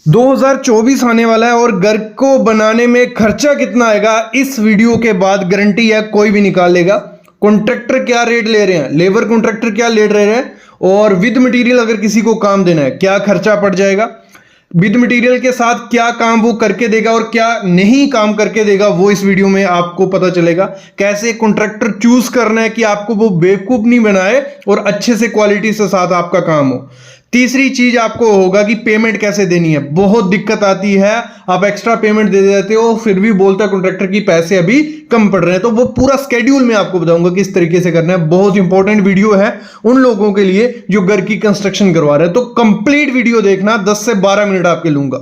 2024 आने वाला है और घर को बनाने में खर्चा कितना आएगा इस वीडियो के बाद गारंटी है कोई भी निकाल लेगा। कॉन्ट्रैक्टर क्या रेट ले रहे हैं, लेबर कॉन्ट्रैक्टर क्या रेट ले रहे हैं, और विद मटेरियल अगर किसी को काम देना है क्या खर्चा पड़ जाएगा, विद मटेरियल के साथ क्या काम वो करके देगा और क्या नहीं काम करके देगा, वो इस वीडियो में आपको पता चलेगा। कैसे कॉन्ट्रैक्टर चूज करना है कि आपको वो बेवकूफ नहीं बनाए और अच्छे से क्वालिटी से साथ आपका काम हो। तीसरी चीज आपको होगा कि पेमेंट कैसे देनी है। बहुत दिक्कत आती है, आप एक्स्ट्रा पेमेंट दे देते हो फिर भी बोलता है कॉन्ट्रैक्टर की पैसे अभी कम पड़ रहे हैं। तो वो पूरा स्केड्यूल मैं आपको बताऊंगा किस तरीके से करना है। बहुत इंपॉर्टेंट वीडियो है उन लोगों के लिए जो घर की कंस्ट्रक्शन करवा रहे हैं। तो कंप्लीट वीडियो देखना, 10 से 12 मिनट आपके लूंगा।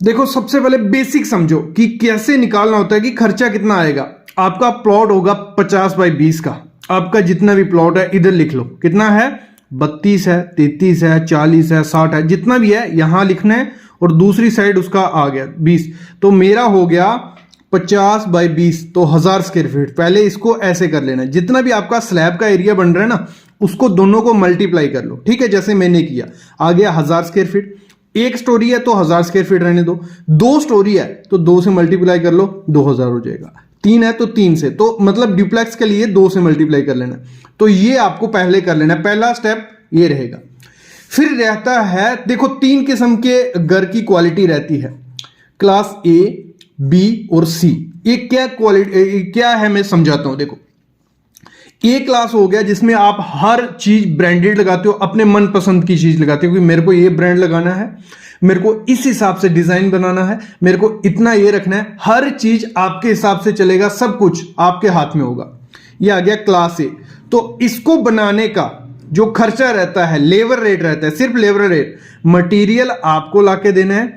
देखो, सबसे पहले बेसिक समझो कि कैसे निकालना होता है कि खर्चा कितना आएगा। आपका प्लॉट होगा 50 बाई 20 का। आपका जितना भी प्लॉट है इधर लिख लो, कितना है, 32 है, 33 है, 40 है, 60 है, जितना भी है यहां लिखना है। और दूसरी साइड उसका आ गया 20, तो मेरा हो गया 50 बाई 20, तो 1000 स्क्वायर फीट। पहले इसको ऐसे कर लेना, जितना भी आपका स्लैब का एरिया बन रहा है ना उसको दोनों को मल्टीप्लाई कर लो, ठीक है, जैसे मैंने किया। आ गया 1000 स्क्वायर फीट। एक स्टोरी है तो 1000 स्क्वायर फीट रहने दो। 2 स्टोरी है तो 2 से मल्टीप्लाई कर लो, 2000 हो जाएगा। 3 है तो 3 से, तो मतलब ड्यूप्लेक्स के लिए 2 से मल्टीप्लाई कर लेना। तो ये आपको पहले कर लेना, पहला स्टेप ये रहेगा। फिर रहता है, देखो 3 किस्म के घर की क्वालिटी रहती है, क्लास ए, बी और सी। ये क्या क्वालिटी क्या है मैं समझाता हूं। देखो, ए क्लास हो गया जिसमें आप हर चीज ब्रांडेड लगाते हो, अपने मनपसंद की चीज लगाते हो कि मेरे को ये ब्रांड लगाना है, मेरे को इस हिसाब से डिजाइन बनाना है, मेरे को इतना ये रखना है। हर चीज आपके हिसाब से चलेगा, सब कुछ आपके हाथ में होगा। ये आ गया क्लास ए। तो इसको बनाने का जो खर्चा रहता है, लेबर रेट रहता है, सिर्फ लेबर रेट। मटेरियल आपको लाके देना है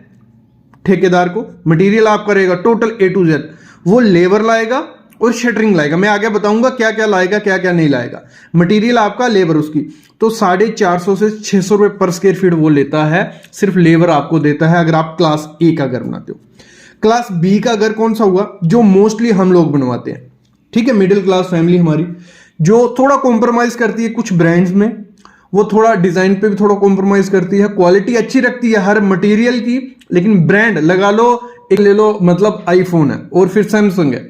ठेकेदार को, मटेरियल आप करेगा टोटल A to Z, वो लेबर लाएगा और शटरिंग लाएगा। मैं आगे बताऊंगा क्या क्या लाएगा क्या क्या नहीं लाएगा। मटेरियल आपका, लेबर उसकी, तो 450 से 600 रुपए पर स्क्वायर फीट वो लेता है, सिर्फ लेबर आपको देता है अगर आप क्लास ए का घर बनाते हो। क्लास बी का घर कौन सा हुआ, जो मोस्टली हम लोग बनवाते हैं, ठीक है, मिडिल क्लास फैमिली हमारी, जो थोड़ा कॉम्प्रोमाइज करती है कुछ ब्रांड्स में, वो थोड़ा डिजाइन पे भी थोड़ा कॉम्प्रोमाइज करती है, क्वालिटी अच्छी रखती है हर मटेरियल की, लेकिन ब्रांड लगा लो, एक ले लो, मतलब आईफोन है और फिर सैमसंग है,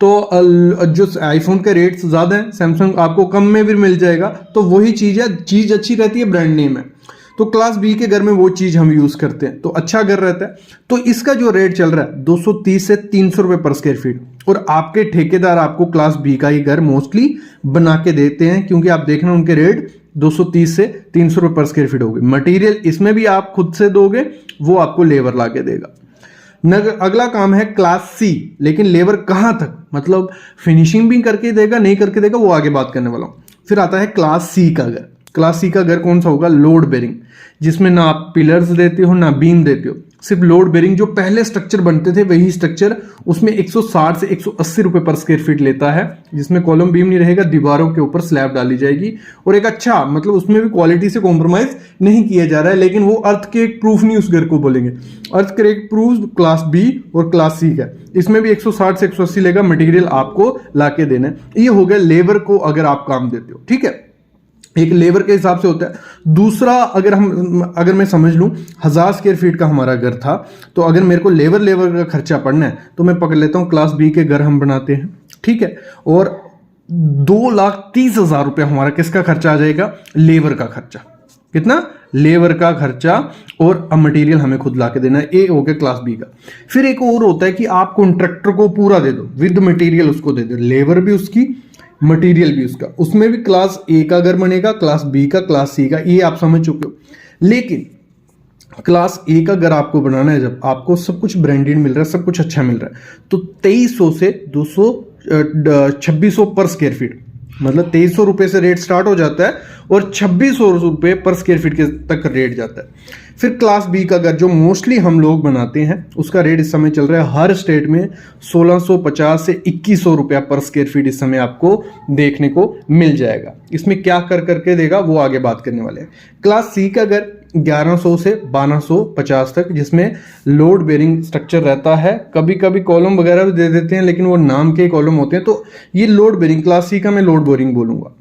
तो जो आईफोन के रेट्स ज्यादा हैं, सैमसंग आपको कम में भी मिल जाएगा। तो वही चीज है, चीज अच्छी रहती है, ब्रांड नेम है। तो क्लास बी के घर में वो चीज हम यूज करते हैं, तो अच्छा घर रहता है। तो इसका जो रेट चल रहा है 230 से 300 रुपए पर स्क्वायर फीट। और आपके ठेकेदार आपको क्लास बी का ही घर मोस्टली बना के देते हैं, क्योंकि आप देखना उनके रेट 230 से 300 रुपए पर स्क्वायर फीट हो गए। मटीरियल इसमें भी आप खुद से दोगे, वो आपको लेबर ला के देगा। अगला काम है क्लास सी, लेकिन लेबर कहां तक, मतलब फिनिशिंग भी करके देगा नहीं करके देगा, वो आगे बात करने वाला हूं। फिर आता है क्लास सी का घर। क्लास सी का घर कौन सा होगा, लोड बेरिंग, जिसमें ना आप पिलर्स देते हो ना बीम देते हो, सिर्फ लोड बेरिंग। जो पहले स्ट्रक्चर बनते थे वही स्ट्रक्चर, उसमें 160 से 180 रुपए पर स्क्वायर फीट लेता है, जिसमें कॉलम बीम नहीं रहेगा, दीवारों के ऊपर स्लैब डाली जाएगी। और एक अच्छा, मतलब उसमें भी क्वालिटी से कॉम्प्रोमाइज नहीं किया जा रहा है, लेकिन वो अर्थ के एक प्रूफ नहीं उस घर को बोलेंगे। अर्थ के एक प्रूफ क्लास बी और क्लास सी का, इसमें भी 160 से 180 लेगा, मटेरियल आपको लाके देना है। ये हो गया लेबर को अगर आप काम देते हो, ठीक है, एक लेबर के हिसाब से होता है। दूसरा, अगर मैं समझ लूं 1000 स्क्वायर फीट का हमारा घर था, तो अगर मेरे को लेबर का खर्चा पड़ना है तो मैं पकड़ लेता हूं क्लास बी के घर हम बनाते हैं, ठीक है, और 2,30,000 रुपया हमारा किसका खर्चा आ जाएगा, लेबर का खर्चा। कितना, लेबर का खर्चा, और अब मटेरियल हमें खुद ला के देना है। ए हो गया क्लास बी का। फिर एक और होता है कि आप कॉन्ट्रैक्टर को पूरा दे दो, विद मटेरियल उसको दे दो, लेबर भी उसकी, मटेरियल भी उसका। उसमें भी क्लास ए का घर बनेगा, क्लास बी का, क्लास सी का, ये आप समझ चुके हो। लेकिन क्लास ए का घर आपको बनाना है, जब आपको सब कुछ ब्रांडेड मिल रहा है, सब कुछ अच्छा मिल रहा है, तो 2300 से 2600 पर स्क्वायर फीट, मतलब 2300 रुपए से रेट स्टार्ट हो जाता है और 2600 रुपए पर स्क्वायर फीट के तक रेट जाता है। फिर क्लास बी का घर जो मोस्टली हम लोग बनाते हैं, उसका रेट इस समय चल रहा है हर स्टेट में 1650 से 2100 रुपया पर स्क्वायर फीट इस समय आपको देखने को मिल जाएगा। इसमें क्या कर करके देगा वो आगे बात करने वाले हैं। क्लास सी का घर 1100 से 1250 तक, जिसमें लोड बेरिंग स्ट्रक्चर रहता है, कभी कभी कॉलम वगैरह भी दे देते हैं, लेकिन वो नाम के कॉलम होते हैं। तो ये लोड बेरिंग, क्लास सी का मैं लोड बेरिंग बोलूंगा।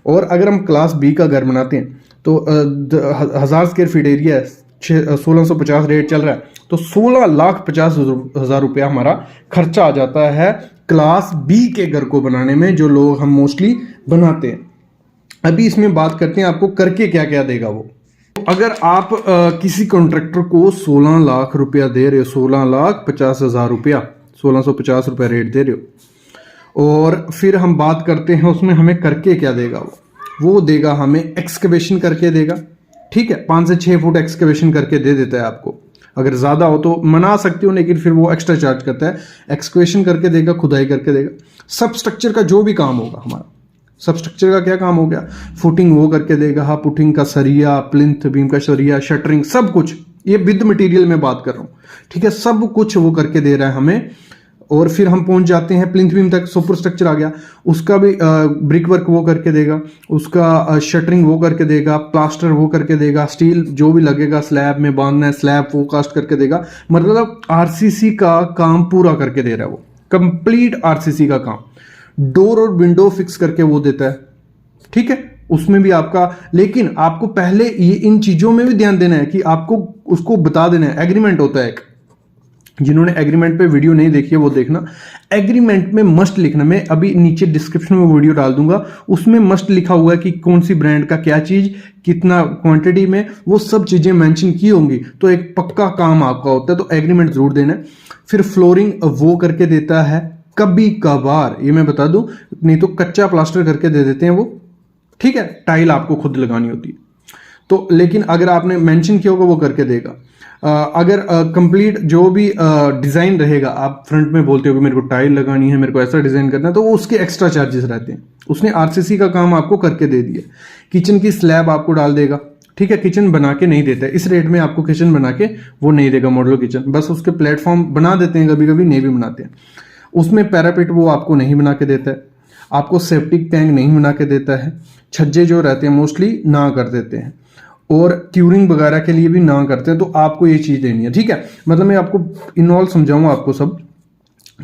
और अगर हम क्लास बी का घर बनाते हैं तो 1000 स्क्वायर फीट एरिया है, 1650 रेट चल रहा है, तो 16,50,000 रुपया हमारा खर्चा आ जाता है क्लास बी के घर को बनाने में, जो लोग हम मोस्टली बनाते हैं। अभी इसमें बात करते हैं आपको करके क्या क्या देगा वो। अगर आप किसी कॉन्ट्रैक्टर को 16 लाख रुपया दे रहे हो, 16,50,000 रुपया, 1650 रुपया रेट दे रहे हो, और फिर हम बात करते हैं उसमें हमें करके क्या देगा वो देगा हमें एक्सकवेशन करके देगा। ठीक है, 5 से 6 फुट एक्सकवेशन करके दे देता है आपको। अगर ज़्यादा हो तो मना सकते हो, लेकिन फिर वो एक्स्ट्रा चार्ज करता है। एक्सकवेशन करके देगा, खुदाई करके देगा। सब स्ट्रक्चर का जो भी काम होगा हमारा, सब स्ट्रक्चर का क्या काम हो गया, फुटिंग वो करके देगा। हाँ, पुटिंग का सरिया, प्लिंथ बीम का सरिया, शटरिंग, सब कुछ, ये विद मटेरियल में बात कर रहा हूँ। ठीक है, सब कुछ वो करके दे रहा है हमें। और फिर हम पहुंच जाते हैं प्लिंथ बीम तक, सुपर स्ट्रक्चर आ गया, उसका भी ब्रिक वर्क वो करके देगा, उसका शटरिंग वो करके देगा, प्लास्टर वो करके देगा, स्टील जो भी लगेगा स्लैब में बांधना है स्लैब वो कास्ट करके देगा। मतलब आरसीसी का काम पूरा करके दे रहा है वो, कंप्लीट आरसीसी का काम। डोर और विंडो फिक्स करके वो देता है। ठीक है, उसमें भी आपका, लेकिन आपको पहले ये इन चीजों में भी ध्यान देना है कि आपको उसको बता देना है। एग्रीमेंट होता है एक, जिन्होंने एग्रीमेंट पे वीडियो नहीं देखी है वो देखना। एग्रीमेंट में मस्ट लिखना, मैं अभी नीचे डिस्क्रिप्शन में वीडियो डाल दूंगा, उसमें मस्ट लिखा हुआ है कि कौन सी ब्रांड का क्या चीज कितना क्वांटिटी में, वो सब चीजें मेंशन की होंगी, तो एक पक्का काम आपका होता है। तो एग्रीमेंट जरूर देना है। फिर फ्लोरिंग वो करके देता है, कभी कभार, ये मैं बता दूं, नहीं तो कच्चा प्लास्टर करके दे देते हैं वो। ठीक है, टाइल आपको खुद लगानी होती है तो, लेकिन अगर आपने मेंशन किया होगा वो करके देगा। अगर कंप्लीट जो भी डिजाइन रहेगा, आप फ्रंट में बोलते हो कि मेरे को टाइल लगानी है, मेरे को ऐसा डिजाइन करना है, तो वो उसके एक्स्ट्रा चार्जेस रहते हैं। उसने आरसीसी का काम आपको करके दे दिया। किचन की स्लैब आपको डाल देगा। ठीक है, किचन बना के नहीं देता है, इस रेट में आपको किचन बना के वो नहीं देगा मॉडल किचन, बस उसके प्लेटफॉर्म बना देते हैं, कभी कभी नहीं भी बनाते हैं। उसमें पैरापिट वो आपको नहीं बना के देता है, आपको सेप्टिक टैंक नहीं बना के देता है, छज्जे जो रहते हैं मोस्टली ना कर देते हैं, और क्यूरिंग वगैरह के लिए भी ना करते हैं। तो आपको ये चीज़ देनी है। ठीक है, मतलब मैं आपको इन्वॉल्व समझाऊंगा आपको सब।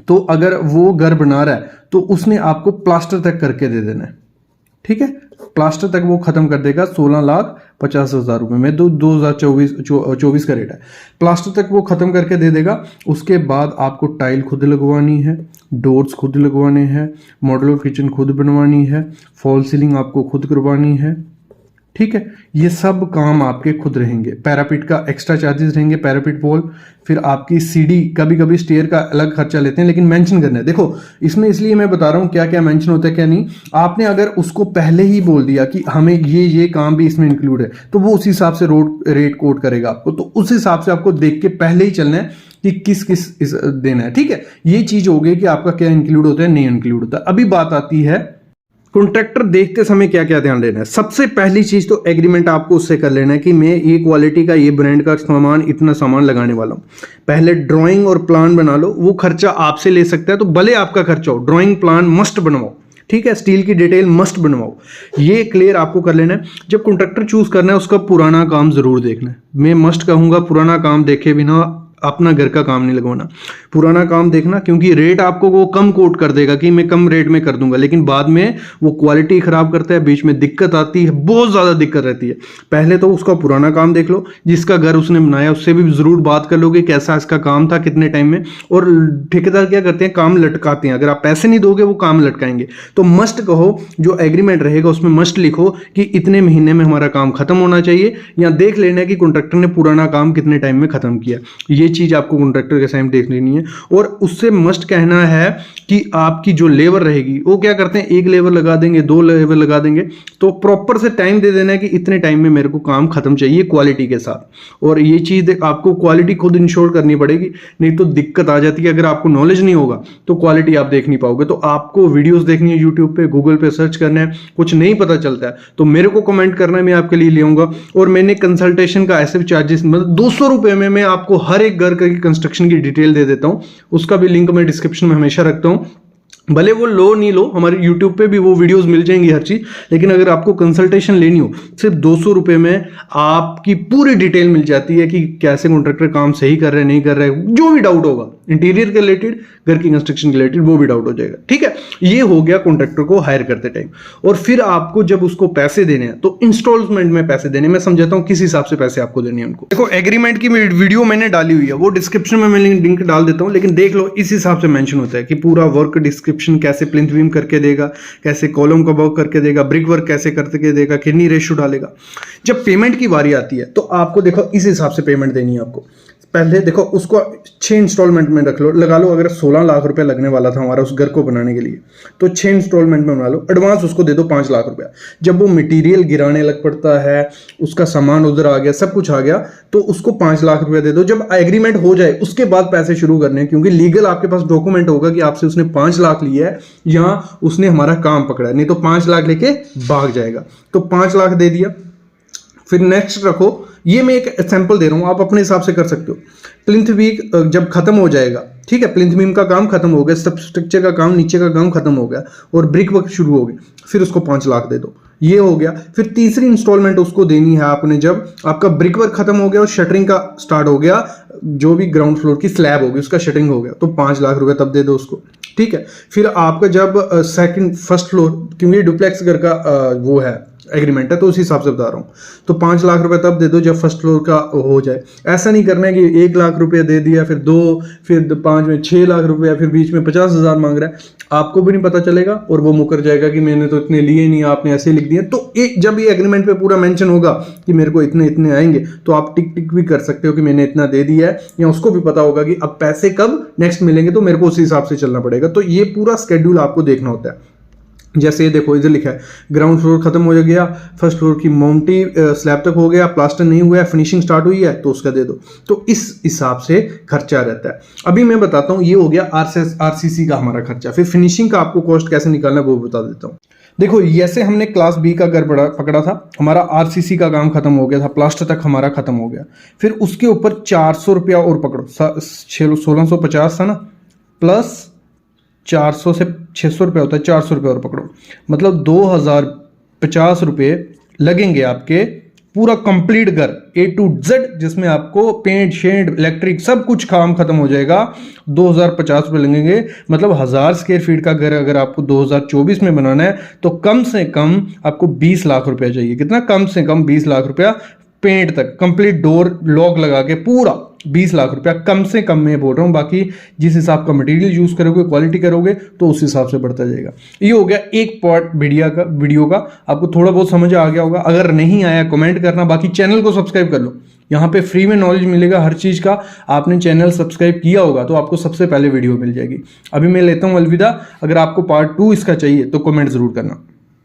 तो अगर वो घर बना रहा है तो उसने आपको प्लास्टर तक करके दे देना है। ठीक है, प्लास्टर तक वो खत्म कर देगा 16,50,000 रुपये में। 2024 का रेट है। प्लास्टर तक वो खत्म करके दे देगा। उसके बाद आपको टाइल खुद लगवानी है, डोर्स खुद लगवाने हैं, मॉड्यूलर किचन खुद बनवानी है, फॉल सीलिंग आपको खुद करवानी है। ठीक है, ये सब काम आपके खुद रहेंगे। पैरापिट का एक्स्ट्रा चार्जेस रहेंगे, पैरापिट वॉल। फिर आपकी सीढ़ी, कभी कभी स्टेयर का अलग खर्चा लेते हैं, लेकिन मेंशन करना है। देखो इसमें इसलिए मैं बता रहा हूँ क्या क्या मेंशन होता है क्या नहीं। आपने अगर उसको पहले ही बोल दिया कि हमें ये काम भी इसमें इंक्लूड है, तो वो उस हिसाब से रेट कोड करेगा आपको। तो उस हिसाब से आपको देख के पहले ही चलना है कि किस किस देना है। ठीक है, ये चीज हो गई कि आपका क्या इंक्लूड होता है नहीं इंक्लूड होता। अभी बात आती है कॉन्ट्रैक्टर देखते समय क्या क्या ध्यान देना है। सबसे पहली चीज तो एग्रीमेंट आपको उससे कर लेना है कि मैं ये क्वालिटी का, ये ब्रांड का सामान, इतना सामान लगाने वाला हूं। पहले ड्राइंग और प्लान बना लो। वो खर्चा आपसे ले सकता है, तो भले आपका खर्चा हो, ड्राइंग प्लान मस्ट बनवाओ। ठीक है, स्टील की डिटेल मस्ट बनवाओ। ये क्लियर आपको कर लेना है। जब कॉन्ट्रैक्टर चूज करना है, उसका पुराना काम जरूर देखना है। मैं मस्ट कहूंगा, पुराना काम देखे बिना अपना घर का काम नहीं लगवाना। पुराना काम देखना, क्योंकि रेट आपको वो कम कोट कर देगा कि मैं कम रेट में कर दूंगा, लेकिन बाद में वो क्वालिटी खराब करता है, बीच में दिक्कत आती है, बहुत ज़्यादा दिक्कत रहती है। पहले तो उसका पुराना काम देख लो, जिसका घर उसने बनाया उससे भी ज़रूर बात कर लो कि कैसा इसका काम था, कितने टाइम में। और ठेकेदार क्या करते हैं, काम लटकाते हैं। अगर आप पैसे नहीं दोगे वो काम लटकाएंगे। तो मस्ट कहो, जो एग्रीमेंट रहेगा उसमें मस्ट लिखो कि इतने महीने में हमारा काम खत्म होना चाहिए, या देख लेना है कि कॉन्ट्रैक्टर ने पुराना काम कितने टाइम में खत्म किया। ये चीज आपको कॉन्ट्रैक्टर के सामने देख लेनी है। और उससे मस्ट कहना है कि आपकी जो लेबर रहेगी, वो क्या करते हैं, एक लेबर लगा देंगे, 2 लेबर लगा देंगे। तो प्रॉपर से टाइम दे देना है कि इतने टाइम में मेरे को काम खत्म चाहिए क्वालिटी के साथ। और ये चीज आपको क्वालिटी खुद इंश्योर करनी पड़ेगी, नहीं तो दिक्कत आ जाती है। अगर आपको नॉलेज नहीं होगा तो क्वालिटी आप देख नहीं पाओगे। तो आपको वीडियोस देखनी है, यूट्यूब पे, गूगल पे सर्च करना है। कुछ नहीं पता चलता है तो मेरे को कमेंट करना है, मैं आपके लिए ले आऊंगा। और मैंने कंसल्टेशन का ऐसे भी चार्जेस, मतलब 200 रुपए में मैं आपको हर एक घर की कंस्ट्रक्शन की डिटेल दे देता हूं। उसका भी लिंक मैं डिस्क्रिप्शन में हमेशा रखता हूं। भले वो लो नहीं लो, हमारे YouTube पे भी वो वीडियोस मिल जाएंगी हर चीज़, लेकिन अगर आपको कंसल्टेशन लेनी हो सिर्फ 200 रुपये में आपकी पूरी डिटेल मिल जाती है कि कैसे कॉन्ट्रैक्टर काम सही कर रहे हैं नहीं कर रहे हैं, जो भी डाउट होगा इंटीरियर के रिलेटेड, घर की कंस्ट्रक्शन के रिलेटेड, वो भी डाउट हो जाएगा। ठीक है, ये हो गया कॉन्ट्रैक्टर को हायर करते टाइम। और फिर आपको जब उसको पैसे देने हैं तो इंस्टॉलमेंट में पैसे देने, मैं समझाता हूँ किस हिसाब से पैसे आपको देने हैं उनको। देखो एग्रीमेंट की वीडियो मैंने डाली हुई है, वो डिस्क्रिप्शन में मैं लिंक डाल देता हूँ, लेकिन देख लो इस हिसाब से मेंशन होता है कि पूरा वर्क डिस्क्रिप्शन कैसे प्लिंथ बीम करके देगा, कैसे कॉलम का वर्क करके देगा, ब्रिक वर्क कैसे करके देगा, कितनी रेशियो डालेगा। जब पेमेंट की बारी आती है तो आपको देखो इस हिसाब से पेमेंट देनी है आपको। पहले देखो उसको 6 इंस्टॉलमेंट में रख लो, लगा लो अगर 16 लाख रुपया लगने वाला था हमारा उस घर को बनाने के लिए, तो 6 इंस्टॉलमेंट में बना लो, एडवांस उसको दे दो 5 लाख रुपया। जब वो मटेरियल गिराने लग पड़ता है, उसका सामान उधर आ गया, सब कुछ आ गया, तो उसको 5 लाख रुपया दे दो। जब एग्रीमेंट हो जाए उसके बाद पैसे शुरू करने हैं, क्योंकि लीगल आपके पास डॉक्यूमेंट होगा कि आपसे उसने 5 लाख लिया है या उसने हमारा काम पकड़ा है, नहीं तो 5 लाख लेके भाग जाएगा। तो 5 लाख दे दिया, फिर नेक्स्ट रखो, ये मैं एक सैंपल दे रहा हूँ, आप अपने हिसाब से कर सकते हो। प्लिंथ वीक जब खत्म हो जाएगा, ठीक है, प्लिंथ बीम का काम खत्म हो गया, सब स्ट्रक्चर का काम, नीचे का काम खत्म हो गया और ब्रिक वर्क शुरू हो गया, फिर उसको 5 लाख दे दो, ये हो गया। फिर तीसरी इंस्टॉलमेंट उसको देनी है आपने जब आपका ब्रिक वर्क खत्म हो गया और शटरिंग का स्टार्ट हो गया, जो भी ग्राउंड फ्लोर की स्लैब होगी उसका शटरिंग हो गया, तो 5 लाख रुपए तब दे दो उसको। ठीक है, फिर आपका जब फर्स्ट फ्लोर, क्योंकि डुप्लेक्स घर का वो है एग्रीमेंट है, तो उस हिसाब से बता रहा हूँ, तो 5 लाख रुपए तब दे दो जब फर्स्ट फ्लोर का हो जाए। ऐसा नहीं करना है कि 1 लाख रुपया दे दिया, फिर 2, फिर 5 में 6 लाख रुपया, फिर बीच में 50,000 मांग रहा है, आपको भी नहीं पता चलेगा और वो मुकर जाएगा कि मैंने तो इतने लिए नहीं, आपने ऐसे लिख दिए। तो जब ये एग्रीमेंट पे पूरा मेंशन होगा कि मेरे को इतने इतने आएंगे, तो आप टिक टिक भी कर सकते हो कि मैंने इतना दे दिया है, या उसको भी पता होगा कि अब पैसे कब नेक्स्ट मिलेंगे, तो मेरे को उस हिसाब से चलना पड़ेगा। तो ये पूरा स्केड्यूल आपको देखना होता है। जैसे ये देखो इधर लिखा है ग्राउंड फ्लोर खत्म हो गया, फर्स्ट फ्लोर की माउंटी स्लैब तक हो गया, प्लास्टर नहीं हुआ है, फिनिशिंग स्टार्ट हुई है, तो उसका दे दो। तो इस हिसाब से खर्चा रहता है। अभी मैं बताता हूँ, ये हो गया आरसीसी का हमारा खर्चा। फिर फिनिशिंग का आपको कॉस्ट कैसे निकालना है वो बता देता हूँ। देखो जैसे हमने क्लास बी का घर पकड़ा था, हमारा आरसीसी का काम खत्म हो गया था, प्लास्टर तक हमारा खत्म हो गया, फिर उसके ऊपर 400 रुपया और पकड़ो, 1650 था ना, प्लस 400 से 600 रुपये होता है, 400 रुपये और पकड़ो, मतलब 2050 रुपये लगेंगे आपके पूरा कंप्लीट घर A to Z, जिसमें आपको पेंट शेड इलेक्ट्रिक सब कुछ काम खत्म हो जाएगा। 2050 रुपये लगेंगे, मतलब 1000 स्क्वायर फीट का घर अगर आपको 2024 में बनाना है तो कम से कम आपको 20 लाख रुपया चाहिए। कितना? कम से कम 20 लाख रुपया, पेंट तक कंप्लीट डोर लॉक लगा के पूरा 20 लाख रुपया कम से कम मैं बोल रहा हूँ। बाकी जिस हिसाब का मटेरियल यूज करोगे, क्वालिटी करोगे, तो उस हिसाब से बढ़ता जाएगा। ये हो गया एक पार्ट वीडियो का। आपको थोड़ा बहुत समझ आ गया होगा, अगर नहीं आया कमेंट करना, बाकी चैनल को सब्सक्राइब कर लो, यहाँ पे फ्री में नॉलेज मिलेगा हर चीज का। आपने चैनल सब्सक्राइब किया होगा तो आपको सबसे पहले वीडियो मिल जाएगी। अभी मैं लेता हूँ अलविदा। अगर आपको पार्ट 2 इसका चाहिए तो कमेंट जरूर करना।